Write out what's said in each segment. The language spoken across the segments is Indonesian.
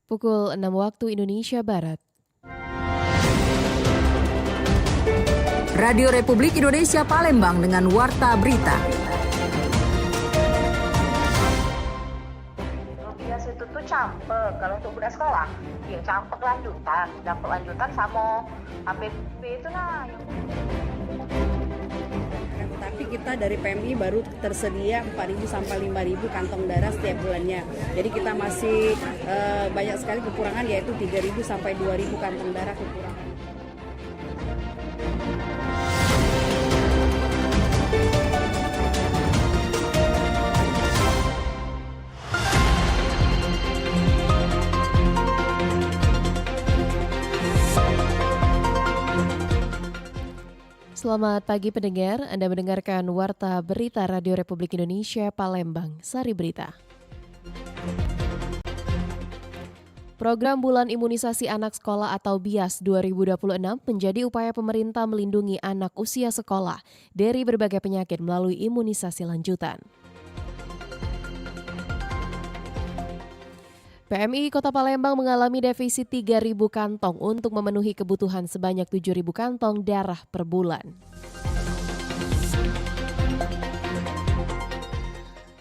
Pukul 6 waktu Indonesia Barat. Radio Republik Indonesia Palembang dengan Warta Berita. Biasa itu tuh campek, kalau untuk budak sekolah, ya campek lanjutan sama HPP itu nah. Tapi kita dari PMI baru tersedia 4.000 sampai 5.000 kantong darah setiap bulannya. Jadi kita masih banyak sekali kekurangan, yaitu 3.000 sampai 2.000 kantong darah kekurangan. Selamat pagi pendengar, Anda mendengarkan Warta Berita Radio Republik Indonesia Palembang, Sari Berita. Program Bulan Imunisasi Anak Sekolah atau BIAS 2026 menjadi upaya pemerintah melindungi anak usia sekolah dari berbagai penyakit melalui imunisasi lanjutan. PMI Kota Palembang mengalami defisit 3.000 kantong untuk memenuhi kebutuhan sebanyak 7.000 kantong darah per bulan.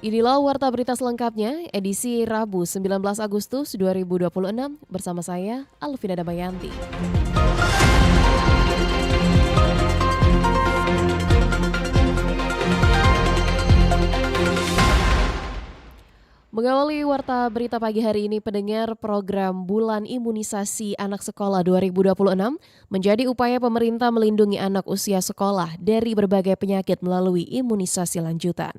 Inilah Warta Berita selengkapnya, edisi Rabu 19 Agustus 2026 bersama saya, Alvina Damayanti. Mengawali Warta Berita pagi hari ini, pendengar, program Bulan Imunisasi Anak Sekolah 2026 menjadi upaya pemerintah melindungi anak usia sekolah dari berbagai penyakit melalui imunisasi lanjutan.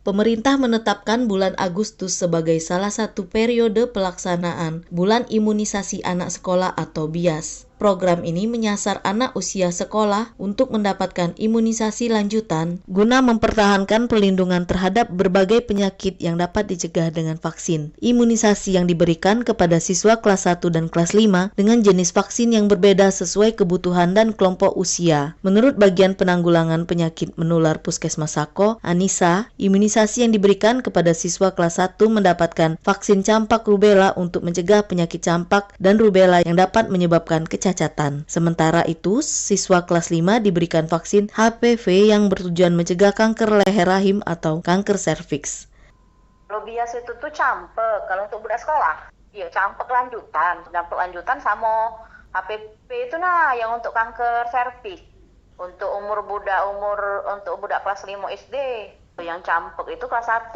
Pemerintah menetapkan bulan Agustus sebagai salah satu periode pelaksanaan Bulan Imunisasi Anak Sekolah atau BIAS. Program ini menyasar anak usia sekolah untuk mendapatkan imunisasi lanjutan guna mempertahankan perlindungan terhadap berbagai penyakit yang dapat dicegah dengan vaksin. Imunisasi yang diberikan kepada siswa kelas 1 dan kelas 5 dengan jenis vaksin yang berbeda sesuai kebutuhan dan kelompok usia. Menurut Bagian Penanggulangan Penyakit Menular Puskesmas Sako, Anissa, imunisasi yang diberikan kepada siswa kelas 1 mendapatkan vaksin campak rubella untuk mencegah penyakit campak dan rubella yang dapat menyebabkan kecacatan. Sementara itu, siswa kelas 5 diberikan vaksin HPV yang bertujuan mencegah kanker leher rahim atau kanker serviks. Kalau biasa itu tuh campek, kalau untuk budak sekolah, ya campek lanjutan sama HPV itu nah yang untuk kanker serviks. Untuk budak kelas 5 SD, yang campek itu kelas 1.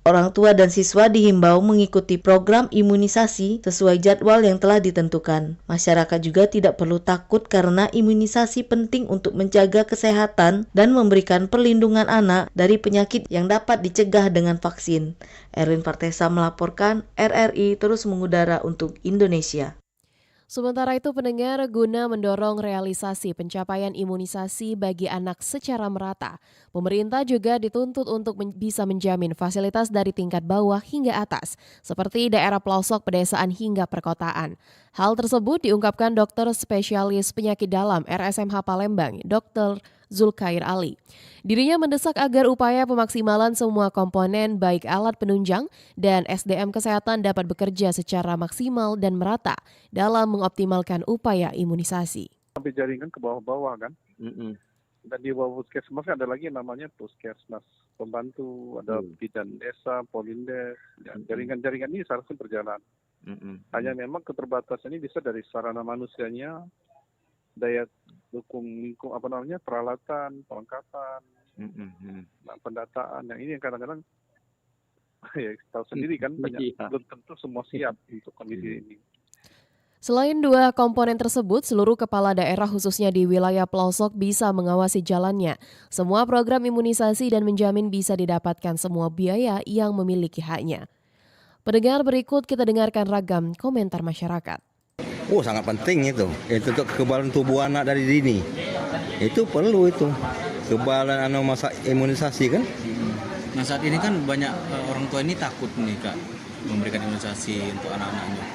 Orang tua dan siswa dihimbau mengikuti program imunisasi sesuai jadwal yang telah ditentukan. Masyarakat juga tidak perlu takut karena imunisasi penting untuk menjaga kesehatan dan memberikan perlindungan anak dari penyakit yang dapat dicegah dengan vaksin. Erwin Partesa melaporkan, RRI terus mengudara untuk Indonesia. Sementara itu, pendengar, guna mendorong realisasi pencapaian imunisasi bagi anak secara merata, pemerintah juga dituntut untuk bisa menjamin fasilitas dari tingkat bawah hingga atas, seperti daerah pelosok, pedesaan hingga perkotaan. Hal tersebut diungkapkan dokter spesialis penyakit dalam RSMH Palembang, Dr. Zulkair Ali. Dirinya mendesak agar upaya pemaksimalan semua komponen baik alat penunjang dan SDM kesehatan dapat bekerja secara maksimal dan merata dalam mengoptimalkan upaya imunisasi. Sampai jaringan ke bawah-bawah kan. Dan di bawah puskesmas ada lagi yang namanya puskesmas pembantu, ada bidan desa, polindes. Jaringan-jaringan ini seharusnya berjalan. Hanya memang keterbatasan ini bisa dari sarana manusianya, daya dukung peralatan, perlengkapan, pendataan. Yang ini yang kadang-kadang ya tahu sendiri kan banyak belum tentu semua siap untuk kondisi ini. Selain dua komponen tersebut, seluruh kepala daerah khususnya di wilayah pelosok bisa mengawasi jalannya semua program imunisasi dan menjamin bisa didapatkan semua biaya yang memiliki haknya. Pendengar, berikut kita dengarkan ragam komentar masyarakat. Sangat penting itu untuk kekebalan tubuh anak dari dini. Itu perlu itu. Kekebalan masa imunisasi kan. Nah, saat ini kan banyak orang tua ini takut nih Kak memberikan imunisasi untuk anak-anaknya.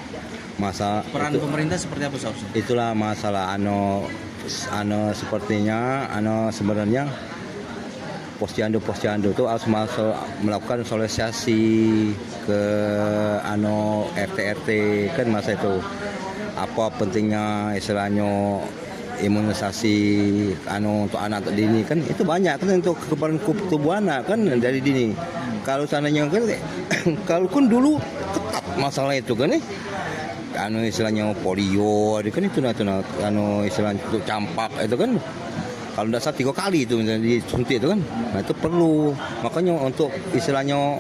Peran pemerintah seperti apa seharusnya? Itulah masalah sepertinya sebenarnya posyandu itu harus masuk melakukan sosialisasi ke RT kan masa itu apa pentingnya istilahnya imunisasi untuk anak dini kan itu banyak kan untuk kekebalan tubuh anak kan dari dini. Kalau sananya kan kalau kan dulu ketat masalah itu kan istilahnya polio kan itu istilahnya untuk campak itu kan kalau tidak salah 3 kali itu disuntik itu kan. Nah itu perlu makanya untuk istilahnya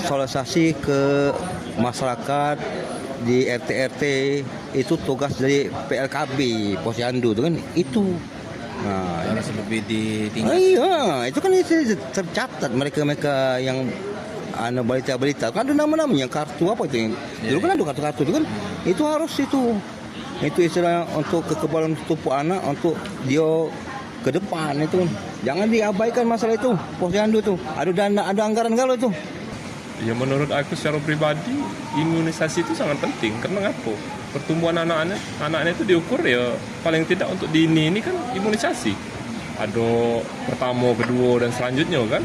sosialisasi ke masyarakat di RT itu tugas dari PLKB posyandu itu kan itu. Nah, harus lebih ditingkat. Iya, itu kan tercatat mereka yang balita-balita kan ada nama-namanya kartu apa itu. Dulu kan ada kartu-kartu itu kan. Itu harus itu istilah untuk kekebalan tubuh anak untuk dia ke depan itu kan. Jangan diabaikan masalah itu posyandu tuh. Ada anggaran kalau itu. Ya menurut aku secara pribadi imunisasi itu sangat penting karena apa? Pertumbuhan anak-anak itu diukur ya paling tidak untuk dini ini kan imunisasi. Ada pertama, kedua dan selanjutnya kan.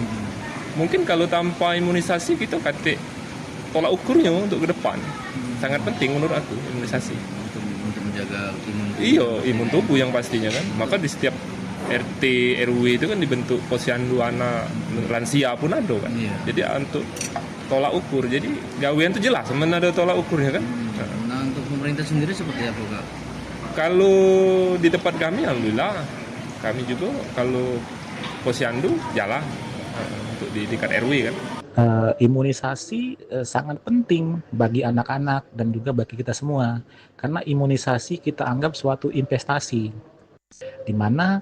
Mungkin kalau tanpa imunisasi kita kata tolak ukurnya untuk ke depan. Sangat penting menurut aku imunisasi. Untuk menjaga imun tubuh. Iya, imun tubuh yang pastinya kan. Maka di setiap RT, RW itu kan dibentuk posyandu anak lansia pun ada kan. Iya. Jadi untuk tolak ukur, jadi gawean itu jelas, mana ada tolak ukurnya kan. Nah untuk pemerintah sendiri seperti apa Kak? Kalau di tempat kami, alhamdulillah, kami juga kalau posyandu jalan untuk di tingkat RW kan. Imunisasi sangat penting bagi anak-anak dan juga bagi kita semua, karena imunisasi kita anggap suatu investasi, di mana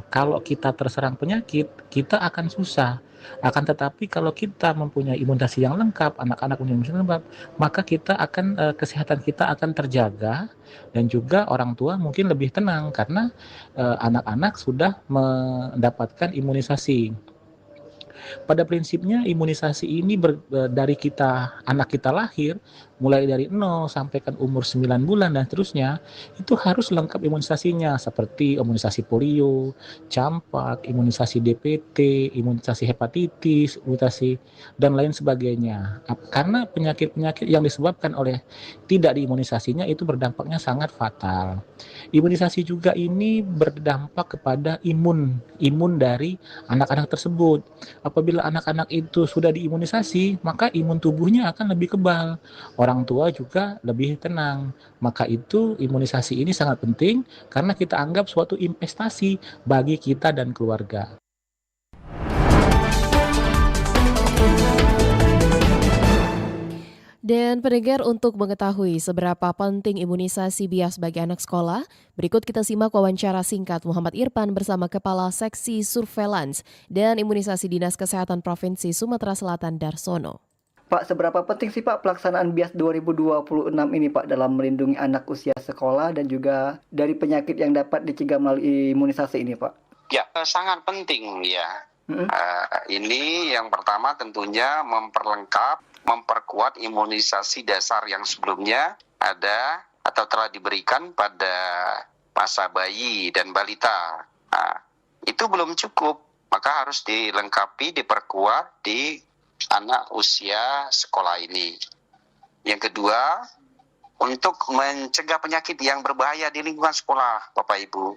kalau kita terserang penyakit, kita akan susah. Akan tetapi kalau kita mempunyai imunisasi yang lengkap, anak-anak punya imunisasi yang lengkap, maka kita akan kesehatan kita akan terjaga dan juga orang tua mungkin lebih tenang karena anak-anak sudah mendapatkan imunisasi. Pada prinsipnya imunisasi ini dari anak kita lahir, mulai dari 0 sampai kan umur 9 bulan dan seterusnya, itu harus lengkap imunisasinya seperti imunisasi polio, campak, imunisasi DPT, imunisasi hepatitis, imunisasi dan lain sebagainya. Karena penyakit-penyakit yang disebabkan oleh tidak diimunisasinya itu berdampaknya sangat fatal. Imunisasi juga ini berdampak kepada imun dari anak-anak tersebut. Apabila anak-anak itu sudah diimunisasi, maka imun tubuhnya akan lebih kebal. Orang tua juga lebih tenang. Maka itu imunisasi ini sangat penting karena kita anggap suatu investasi bagi kita dan keluarga. Dan pendengar, untuk mengetahui seberapa penting imunisasi bias bagi anak sekolah, berikut kita simak wawancara singkat Muhammad Irfan bersama Kepala Seksi Surveillance dan Imunisasi Dinas Kesehatan Provinsi Sumatera Selatan Darsono. Pak, seberapa penting sih Pak pelaksanaan BIAS 2026 ini Pak dalam melindungi anak usia sekolah dan juga dari penyakit yang dapat dicegah melalui imunisasi ini Pak? Ya, sangat penting ya. Ini yang pertama tentunya memperkuat imunisasi dasar yang sebelumnya ada atau telah diberikan pada masa bayi dan balita. Nah, itu belum cukup, maka harus dilengkapi, diperkuat di anak usia sekolah ini. Yang kedua, untuk mencegah penyakit yang berbahaya di lingkungan sekolah, Bapak Ibu.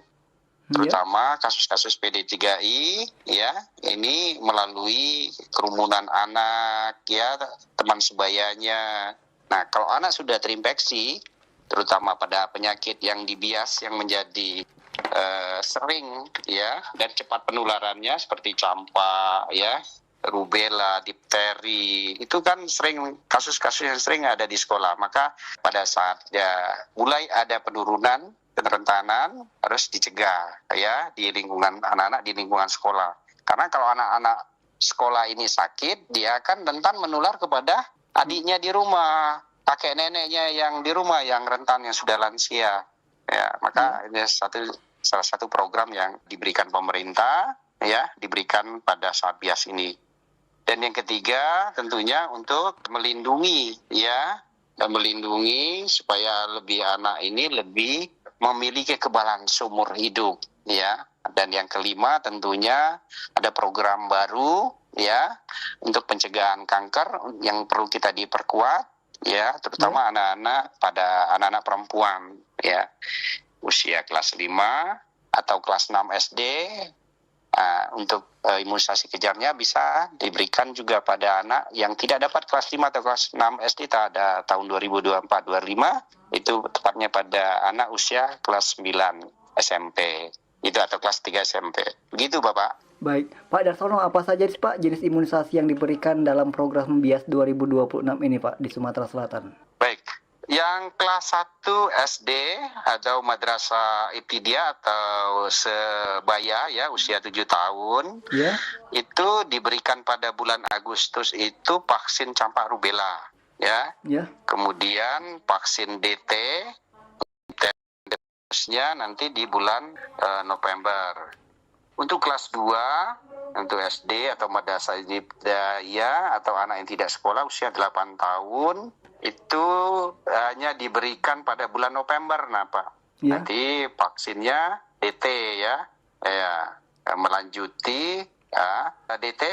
Terutama kasus-kasus PD3I, ya, ini melalui kerumunan anak, ya, teman sebayanya. Nah, kalau anak sudah terinfeksi, terutama pada penyakit yang dibias yang menjadi sering, ya, dan cepat penularannya seperti campak, ya, rubella, difteri, itu kan sering kasus-kasus yang sering ada di sekolah. Maka pada saat mulai ada penurunan kerentanan harus dicegah ya di lingkungan anak-anak di lingkungan sekolah. Karena kalau anak-anak sekolah ini sakit, dia akan rentan menular kepada adiknya di rumah, kakek neneknya yang di rumah yang rentan, yang sudah lansia. Ya, maka ini salah satu program yang diberikan pemerintah ya, diberikan pada saat BIAS ini. Dan yang ketiga tentunya untuk melindungi ya, melindungi supaya anak ini lebih memiliki kekebalan seumur hidup ya. Dan yang kelima tentunya ada program baru ya untuk pencegahan kanker yang perlu kita diperkuat ya, terutama anak-anak perempuan ya usia kelas 5 atau kelas 6 SD. Untuk imunisasi kejarnya bisa diberikan juga pada anak yang tidak dapat kelas 5 atau kelas 6 SD pada tahun 2024-25, itu tepatnya pada anak usia kelas 9 SMP itu atau kelas 3 SMP. Begitu Bapak. Baik, Pak Darsono, apa saja sih Pak jenis imunisasi yang diberikan dalam program BIAS 2026 ini Pak di Sumatera Selatan? Baik, yang kelas 1 SD atau Madrasah Ibtidaiyah atau sebaya ya usia 7 tahun itu diberikan pada bulan Agustus itu vaksin campak rubella ya. Kemudian vaksin DT terusnya nanti di bulan November. Untuk kelas 2 untuk SD atau Madrasah Ibtidaiyah atau anak yang tidak sekolah usia 8 tahun itu hanya diberikan pada bulan November, Pak. Nanti vaksinnya DT ya, melanjuti DT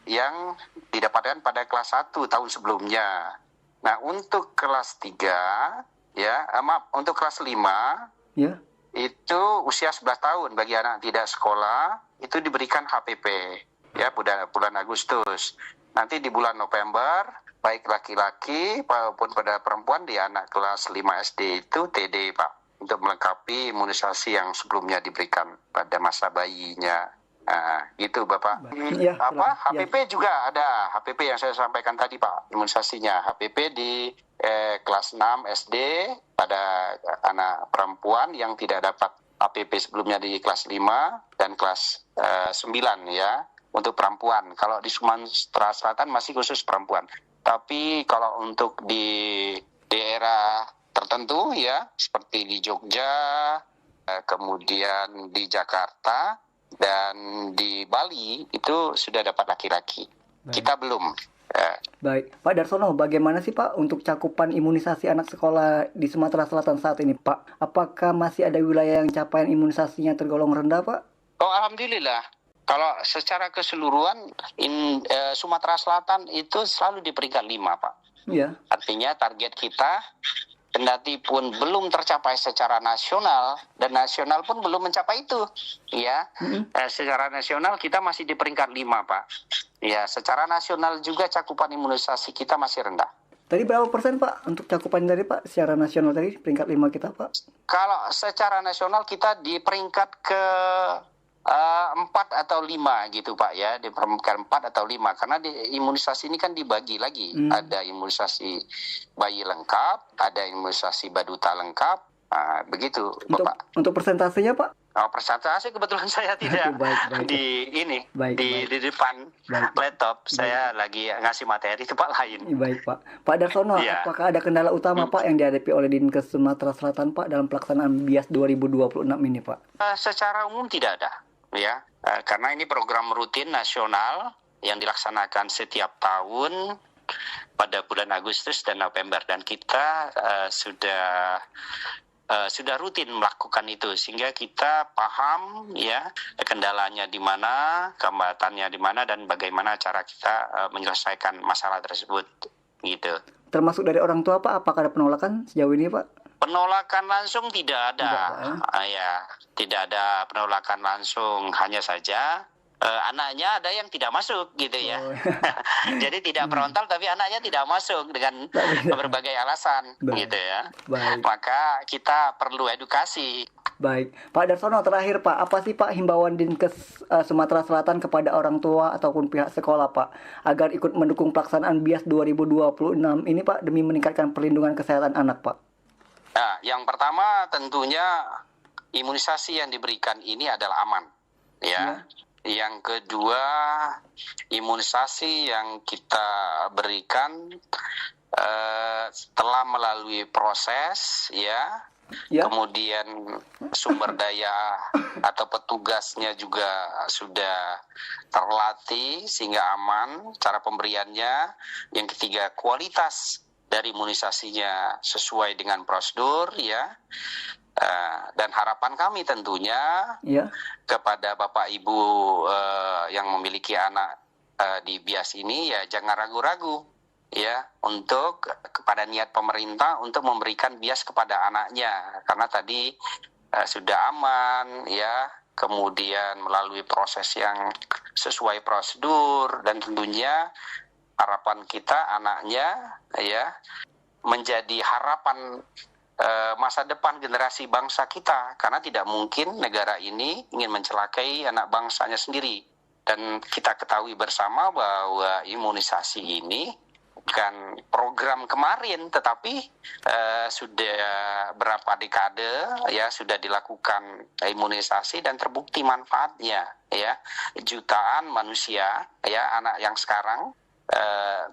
yang didapatkan pada kelas 1 tahun sebelumnya. Nah, untuk kelas 3 untuk kelas 5 itu usia 11 tahun bagi anak tidak sekolah itu diberikan HPP ya bulan Agustus. Nanti di bulan November baik laki-laki maupun pada perempuan di anak kelas 5 SD itu TD Pak untuk melengkapi imunisasi yang sebelumnya diberikan pada masa bayinya. Gitu Bapak. HPP juga ada HPP yang saya sampaikan tadi Pak, imunisasinya HPP di kelas 6 SD pada anak perempuan yang tidak dapat HPP sebelumnya di kelas 5 dan kelas 9 ya untuk perempuan. Kalau di Sumatera Selatan masih khusus perempuan. Tapi kalau untuk di daerah tertentu ya seperti di Jogja, kemudian di Jakarta dan di Bali itu sudah dapat laki-laki. Kita belum. Baik, Pak Darsono, bagaimana sih Pak untuk cakupan imunisasi anak sekolah di Sumatera Selatan saat ini Pak? Apakah masih ada wilayah yang capaian imunisasinya tergolong rendah Pak? Oh Alhamdulillah. Kalau secara keseluruhan Sumatera Selatan itu selalu di peringkat 5 Pak. Artinya target kita kendati pun belum tercapai secara nasional dan nasional pun belum mencapai itu ya. Secara nasional kita masih di peringkat 5 Pak ya. Secara nasional juga cakupan imunisasi kita masih rendah. Tadi berapa persen Pak untuk cakupan dari Pak secara nasional tadi peringkat 5 kita Pak? Kalau secara nasional kita di peringkat ke 4 atau 5 gitu Pak ya, di peringkat 4 atau 5 karena imunisasi ini kan dibagi lagi. Ada imunisasi bayi lengkap, ada imunisasi baduta lengkap. Begitu Bapak. Untuk persentasenya Pak? Persentase kebetulan saya tidak di depan laptop. Saya lagi ngasih materi itu Pak lain. Baik Pak. Pak Darsono, apakah ada kendala utama Pak yang dihadapi oleh Dinkes Sumatera Selatan Pak dalam pelaksanaan BIAS 2026 ini Pak? Secara umum tidak ada ya. Karena ini program rutin nasional yang dilaksanakan setiap tahun pada bulan Agustus dan November dan kita sudah rutin melakukan itu sehingga kita paham ya kendalanya di mana, hambatannya di mana dan bagaimana cara kita menyelesaikan masalah tersebut gitu. Termasuk dari orang tua Pak, apakah ada penolakan sejauh ini Pak? Penolakan langsung tidak ada. Tidak ada penolakan langsung, hanya saja anaknya ada yang tidak masuk gitu ya. Jadi tidak frontal tapi anaknya tidak masuk dengan berbagai alasan gitu ya. Maka kita perlu edukasi. Baik, Pak Darsono terakhir Pak, apa sih Pak himbauan Dinkes Sumatera Selatan kepada orang tua ataupun pihak sekolah Pak agar ikut mendukung pelaksanaan BIAS 2026 ini Pak demi meningkatkan perlindungan kesehatan anak Pak? Nah, yang pertama tentunya imunisasi yang diberikan ini adalah aman ya. Yang kedua, imunisasi yang kita berikan telah melalui proses ya. Kemudian sumber daya atau petugasnya juga sudah terlatih sehingga aman cara pemberiannya. Yang ketiga, kualitas dari imunisasinya sesuai dengan prosedur ya. Dan harapan kami tentunya kepada Bapak Ibu yang memiliki anak di BIAS ini ya jangan ragu-ragu ya untuk kepada niat pemerintah untuk memberikan BIAS kepada anaknya, karena tadi sudah aman ya, kemudian melalui proses yang sesuai prosedur, dan tentunya harapan kita anaknya ya menjadi harapan masa depan generasi bangsa kita, karena tidak mungkin negara ini ingin mencelakai anak bangsanya sendiri. Dan kita ketahui bersama bahwa imunisasi ini bukan program kemarin, tetapi sudah berapa dekade ya sudah dilakukan imunisasi dan terbukti manfaatnya ya. Jutaan manusia ya anak yang sekarang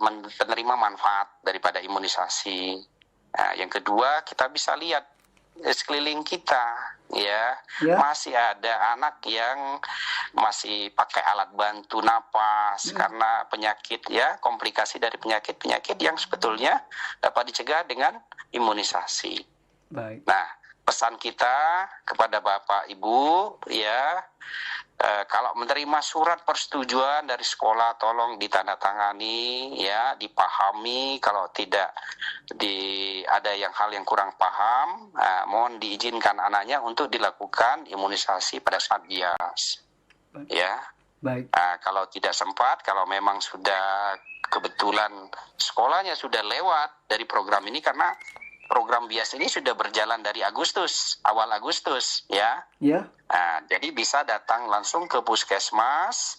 menerima manfaat daripada imunisasi. Nah, yang kedua, kita bisa lihat sekeliling kita ya, masih ada anak yang masih pakai alat bantu napas karena penyakit ya, komplikasi dari penyakit-penyakit yang sebetulnya dapat dicegah dengan imunisasi. Baik. Nah, pesan kita kepada Bapak Ibu ya, kalau menerima surat persetujuan dari sekolah tolong ditandatangani ya, dipahami. Kalau tidak ada hal yang kurang paham, mohon diizinkan anaknya untuk dilakukan imunisasi pada saat BIAS. Ya. Baik. Kalau tidak sempat, kalau memang sudah kebetulan sekolahnya sudah lewat dari program ini, karena program BIAS ini sudah berjalan dari awal Agustus ya. Ya. Nah, jadi bisa datang langsung ke puskesmas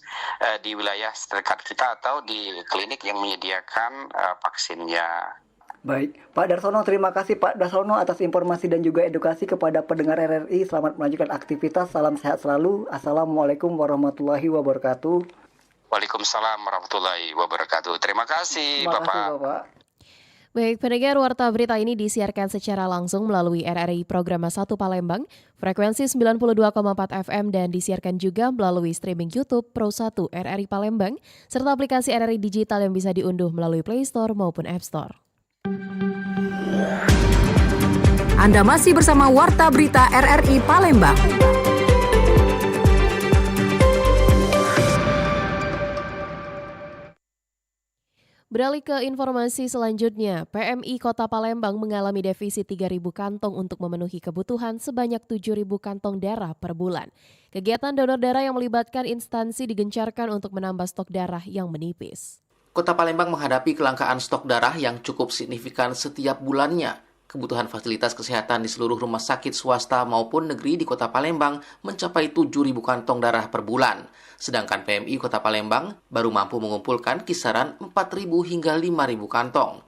di wilayah terdekat kita atau di klinik yang menyediakan vaksinnya. Baik, Pak Darsono, terima kasih Pak Darsono atas informasi dan juga edukasi kepada pendengar RRI. Selamat melanjutkan aktivitas, salam sehat selalu. Assalamualaikum warahmatullahi wabarakatuh. Waalaikumsalam warahmatullahi wabarakatuh. Terima kasih, Bapak. Baik, pendengar, Warta Berita ini disiarkan secara langsung melalui RRI Program 1 Palembang, frekuensi 92,4 FM, dan disiarkan juga melalui streaming YouTube Pro 1 RRI Palembang, serta aplikasi RRI Digital yang bisa diunduh melalui Play Store maupun App Store. Anda masih bersama Warta Berita RRI Palembang. Beralih ke informasi selanjutnya, PMI Kota Palembang mengalami defisit 3.000 kantong untuk memenuhi kebutuhan sebanyak 7.000 kantong darah per bulan. Kegiatan donor darah yang melibatkan instansi digencarkan untuk menambah stok darah yang menipis. Kota Palembang menghadapi kelangkaan stok darah yang cukup signifikan setiap bulannya. Kebutuhan fasilitas kesehatan di seluruh rumah sakit swasta maupun negeri di Kota Palembang mencapai 7.000 kantong darah per bulan. Sedangkan PMI Kota Palembang baru mampu mengumpulkan kisaran 4.000 hingga 5.000 kantong.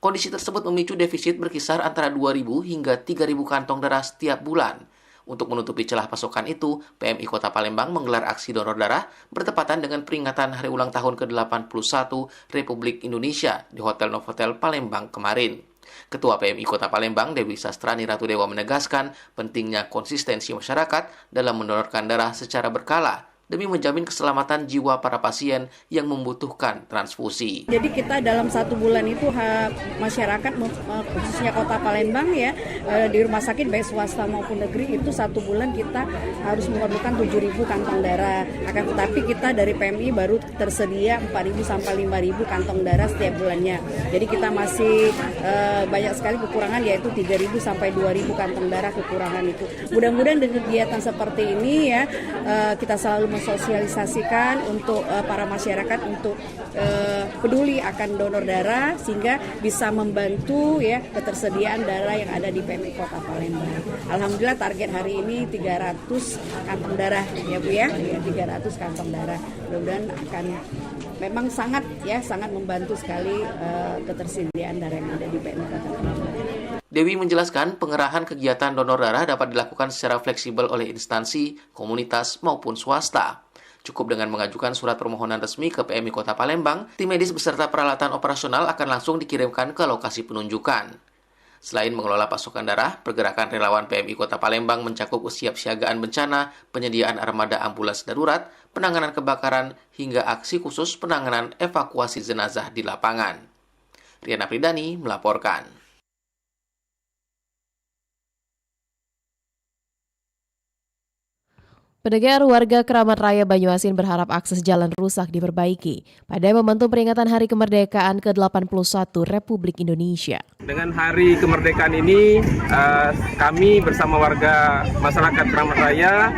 Kondisi tersebut memicu defisit berkisar antara 2.000 hingga 3.000 kantong darah setiap bulan. Untuk menutupi celah pasokan itu, PMI Kota Palembang menggelar aksi donor darah bertepatan dengan peringatan Hari Ulang Tahun ke-81 Republik Indonesia di Hotel Novotel Palembang kemarin. Ketua PMI Kota Palembang, Dewi Sastrani Ratu Dewa menegaskan pentingnya konsistensi masyarakat dalam mendonorkan darah secara berkala demi menjamin keselamatan jiwa para pasien yang membutuhkan transfusi. Jadi kita dalam 1 bulan itu masyarakat khususnya Kota Palembang ya di rumah sakit baik swasta maupun negeri itu 1 bulan kita harus memerlukan 7.000 kantong darah. Akan tetapi kita dari PMI baru tersedia 4.000 sampai 5.000 kantong darah setiap bulannya. Jadi kita masih banyak sekali kekurangan, yaitu 3.000 sampai 2.000 kantong darah kekurangan itu. Mudah-mudahan dengan kegiatan seperti ini ya kita selalu mensosialisasikan untuk para masyarakat untuk peduli akan donor darah sehingga bisa membantu ya ketersediaan darah yang ada di PMI Kota Palembang. Alhamdulillah target hari ini 300 kantong darah ya Bu ya, 300 kantong darah. Mudah-mudahan akan memang sangat membantu sekali ketersediaan darah yang ada di PMI Kota Palembang. Dewi menjelaskan pengerahan kegiatan donor darah dapat dilakukan secara fleksibel oleh instansi, komunitas, maupun swasta. Cukup dengan mengajukan surat permohonan resmi ke PMI Kota Palembang, tim medis beserta peralatan operasional akan langsung dikirimkan ke lokasi penunjukan. Selain mengelola pasokan darah, pergerakan relawan PMI Kota Palembang mencakup kesiapsiagaan bencana, penyediaan armada ambulans darurat, penanganan kebakaran, hingga aksi khusus penanganan evakuasi jenazah di lapangan. Riana Pridani melaporkan. Pendengar, warga Keramat Raya Banyuasin berharap akses jalan rusak diperbaiki pada momentum peringatan Hari Kemerdekaan ke-81 Republik Indonesia. Dengan Hari Kemerdekaan ini, kami bersama warga masyarakat Keramat Raya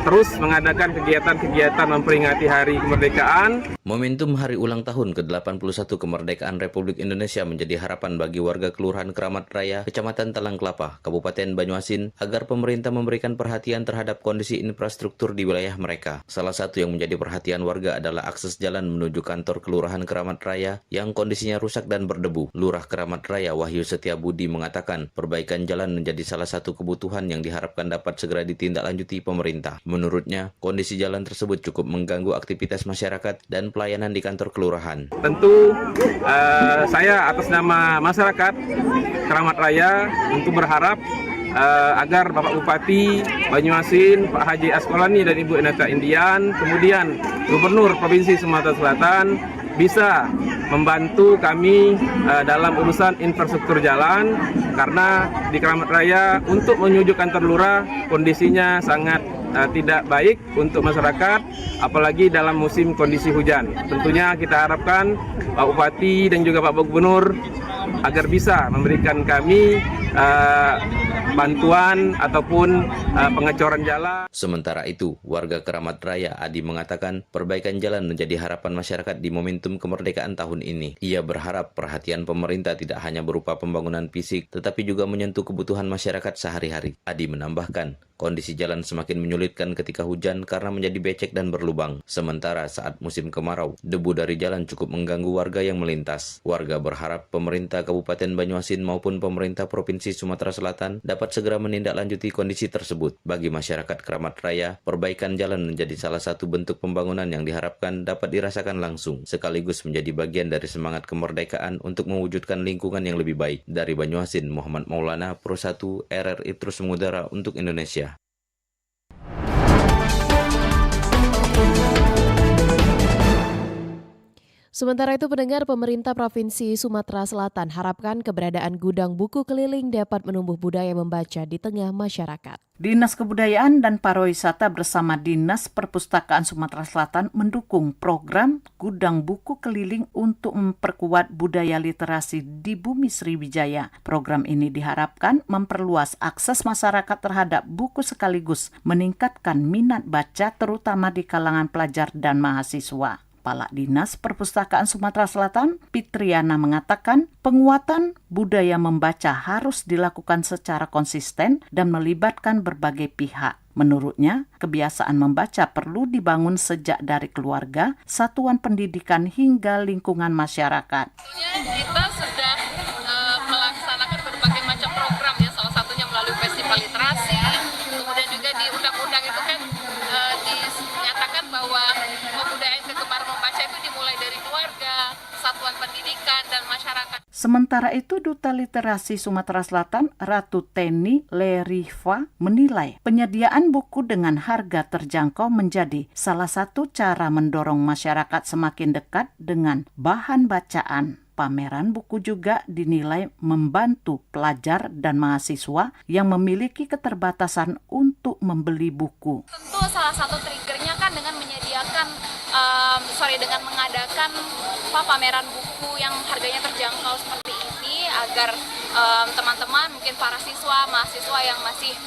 terus mengadakan kegiatan-kegiatan memperingati Hari Kemerdekaan. Momentum hari ulang tahun ke-81 Kemerdekaan Republik Indonesia menjadi harapan bagi warga Kelurahan Keramat Raya, Kecamatan Talang Kelapa, Kabupaten Banyuasin, agar pemerintah memberikan perhatian terhadap kondisi infrastruktur di wilayah mereka. Salah satu yang menjadi perhatian warga adalah akses jalan menuju kantor Kelurahan Keramat Raya yang kondisinya rusak dan berdebu. Lurah Keramat Raya Wahyu Setiabudi mengatakan perbaikan jalan menjadi salah satu kebutuhan yang diharapkan dapat segera ditindaklanjuti pemerintah. Menurutnya, kondisi jalan tersebut cukup mengganggu aktivitas masyarakat dan pelayanan di kantor kelurahan. Tentu saya atas nama masyarakat Keramat Raya untuk berharap agar Bapak Bupati Banyuasin, Pak Haji Askolani dan Ibu Enata Indian, kemudian Gubernur Provinsi Sumatera Selatan bisa membantu kami dalam urusan infrastruktur jalan, karena di Keramat Raya untuk menuju kantor lurah kondisinya sangat tidak baik untuk masyarakat, apalagi dalam musim kondisi hujan. Tentunya kita harapkan Pak Bupati dan juga Pak Gubernur agar bisa memberikan kami bantuan ataupun pengecoran jalan. Sementara itu, warga Keramat Raya Adi mengatakan perbaikan jalan menjadi harapan masyarakat di momentum kemerdekaan tahun ini. Ia berharap perhatian pemerintah tidak hanya berupa pembangunan fisik, tetapi juga menyentuh kebutuhan masyarakat sehari-hari. Adi menambahkan, kondisi jalan semakin menyulitkan ketika hujan karena menjadi becek dan berlubang. Sementara saat musim kemarau, debu dari jalan cukup mengganggu warga yang melintas. Warga berharap pemerintah Kabupaten Banyuasin maupun pemerintah Provinsi Sumatera Selatan dapat segera menindaklanjuti kondisi tersebut. Bagi masyarakat Keramat Raya, perbaikan jalan menjadi salah satu bentuk pembangunan yang diharapkan dapat dirasakan langsung, sekaligus menjadi bagian dari semangat kemerdekaan untuk mewujudkan lingkungan yang lebih baik. Dari Banyuasin, Muhammad Maulana, Pro 1 RRI terus mengudara untuk Indonesia. Sementara itu, pendengar, pemerintah Provinsi Sumatera Selatan harapkan keberadaan gudang buku keliling dapat menumbuh budaya membaca di tengah masyarakat. Dinas Kebudayaan dan Pariwisata bersama Dinas Perpustakaan Sumatera Selatan mendukung program Gudang Buku Keliling untuk memperkuat budaya literasi di Bumi Sriwijaya. Program ini diharapkan memperluas akses masyarakat terhadap buku sekaligus meningkatkan minat baca terutama di kalangan pelajar dan mahasiswa. Kepala Dinas Perpustakaan Sumatera Selatan, Fitriana, mengatakan penguatan budaya membaca harus dilakukan secara konsisten dan melibatkan berbagai pihak. Menurutnya, kebiasaan membaca perlu dibangun sejak dari keluarga, satuan pendidikan hingga lingkungan masyarakat. Kita sudah melaksanakan berbagai macam program, ya, salah satunya melalui festival literasi. Kemudian juga di undang-undang itu kan dinyatakan bahwa kebudayaan kegemaran membaca itu dimulai dari keluarga, satuan pendidikan, dan masyarakat. Sementara itu, Duta Literasi Sumatera Selatan, Ratu Teni Leriva, menilai penyediaan buku dengan harga terjangkau menjadi salah satu cara mendorong masyarakat semakin dekat dengan bahan bacaan. Pameran buku juga dinilai membantu pelajar dan mahasiswa yang memiliki keterbatasan untuk membeli buku. Tentu salah satu triggernya kan dengan menyediakan, dengan mengadakan pameran buku yang harganya terjangkau seperti ini, agar teman-teman, mungkin para siswa, mahasiswa yang masih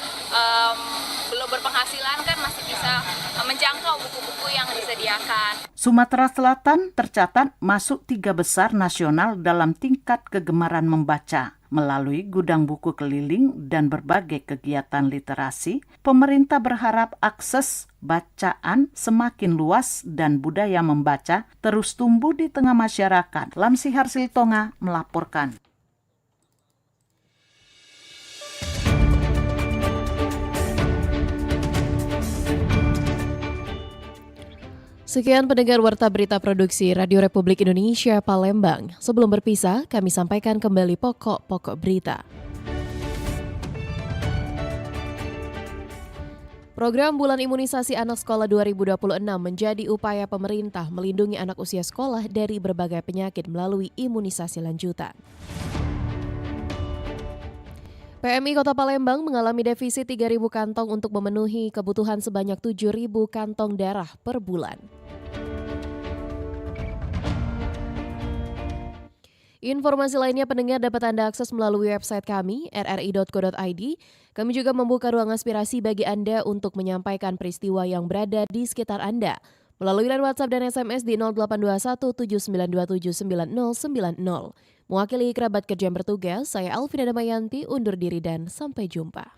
belum berpenghasilan kan masih bisa menjangkau buku-buku yang disediakan. Sumatera Selatan tercatat masuk 3 besar nasional dalam tingkat kegemaran membaca. Melalui gudang buku keliling dan berbagai kegiatan literasi, pemerintah berharap akses bacaan semakin luas dan budaya membaca terus tumbuh di tengah masyarakat. Lamsihar Siltonga melaporkan. Sekian pendengar Warta Berita Produksi Radio Republik Indonesia Palembang. Sebelum berpisah, kami sampaikan kembali pokok-pokok berita. Program Bulan Imunisasi Anak Sekolah 2026 menjadi upaya pemerintah melindungi anak usia sekolah dari berbagai penyakit melalui imunisasi lanjutan. PMI Kota Palembang mengalami defisit 3.000 kantong untuk memenuhi kebutuhan sebanyak 7.000 kantong darah per bulan. Informasi lainnya pendengar dapat Anda akses melalui website kami, rri.co.id. Kami juga membuka ruang aspirasi bagi Anda untuk menyampaikan peristiwa yang berada di sekitar Anda. Melalui line WhatsApp dan SMS di 0821 7927 9090. Mewakili kerabat kerja yang bertugas, saya Alvina Damayanti undur diri dan sampai jumpa.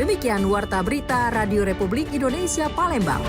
Demikian Warta Berita Radio Republik Indonesia Palembang.